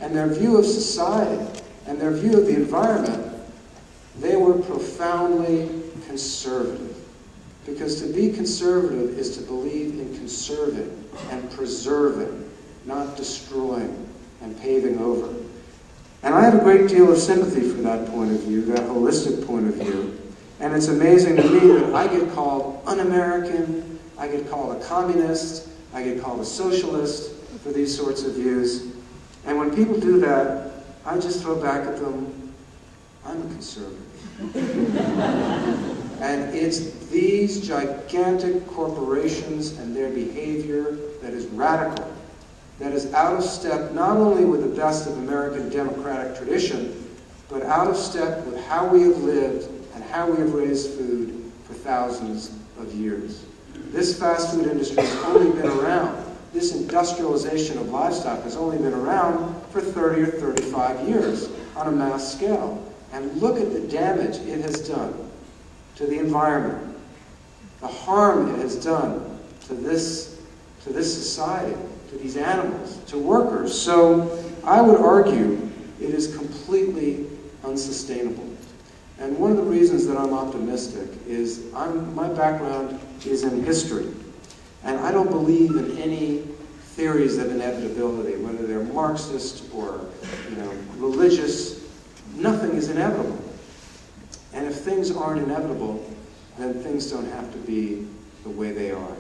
and their view of society and their view of the environment, they were profoundly conservative. Because to be conservative is to believe in conserving and preserving, not destroying and paving over. And I have a great deal of sympathy for that point of view, that holistic point of view. And it's amazing to me that I get called un-American, I get called a communist, I get called a socialist for these sorts of views. And when people do that, I just throw back at them, I'm a conservative. And it's these gigantic corporations and their behavior that is radical, that is out of step not only with the best of American democratic tradition, but out of step with how we have lived and how we have raised food for thousands of years. This fast food industry has only been around, this industrialization of livestock has only been around for 30 or 35 years on a mass scale. And look at the damage it has done to the environment, the harm it has done to this society, to these animals, to workers. So I would argue it is completely unsustainable. And one of the reasons that I'm optimistic is my background is in history. And I don't believe in any theories of inevitability, whether they're Marxist or religious. Nothing is inevitable. And if things aren't inevitable, then things don't have to be the way they are.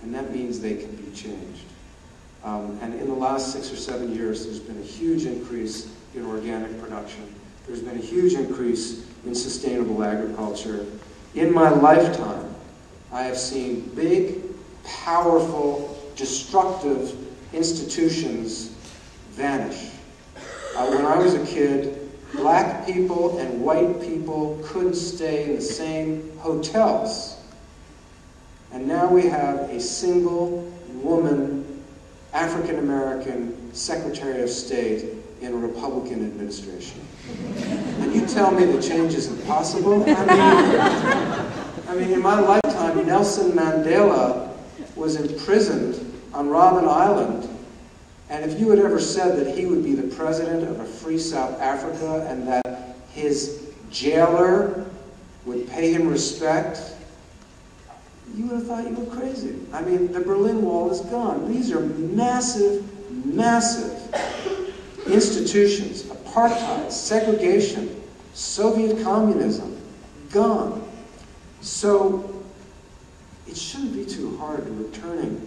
And that means they can be changed. And in the last 6 or 7 years, there's been a huge increase in organic production. There's been a huge increase in sustainable agriculture. In my lifetime, I have seen big, powerful, destructive institutions vanish. When I was a kid, black people and white people couldn't stay in the same hotels. And now we have a single woman, African-American Secretary of State in a Republican administration. And you tell me the change isn't possible? I mean, in my lifetime, Nelson Mandela was imprisoned on Robben Island. And if you had ever said that he would be the president of a free South Africa and that his jailer would pay him respect, you would have thought you were crazy. I mean, the Berlin Wall is gone. These are massive, massive institutions. Apartheid, segregation, Soviet communism, gone. So it shouldn't be too hard to returning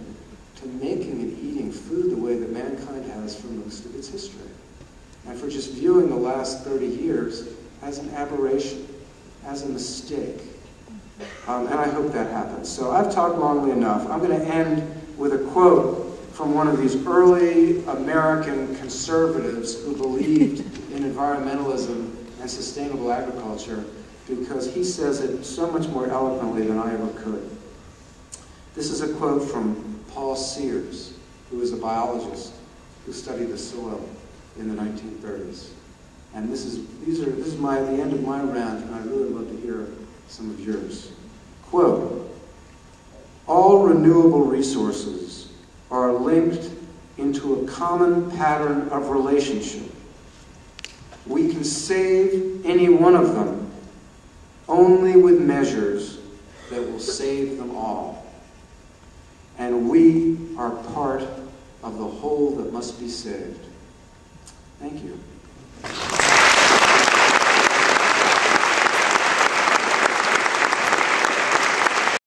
to making and eating food the way that mankind has for most of its history. And for just viewing the last 30 years as an aberration, as a mistake. And I hope that happens. So I've talked longly enough. I'm going to end with a quote from one of these early American conservatives who believed in environmentalism and sustainable agriculture, because he says it so much more eloquently than I ever could. This is a quote from Paul Sears, who is a biologist who studied the soil in the 1930s. And this is the end of my rant, and I really would love to hear some of yours. Quote, "All renewable resources are linked into a common pattern of relationship. We can save any one of them only with measures that will save them all. And we are part of the whole that must be saved." Thank you.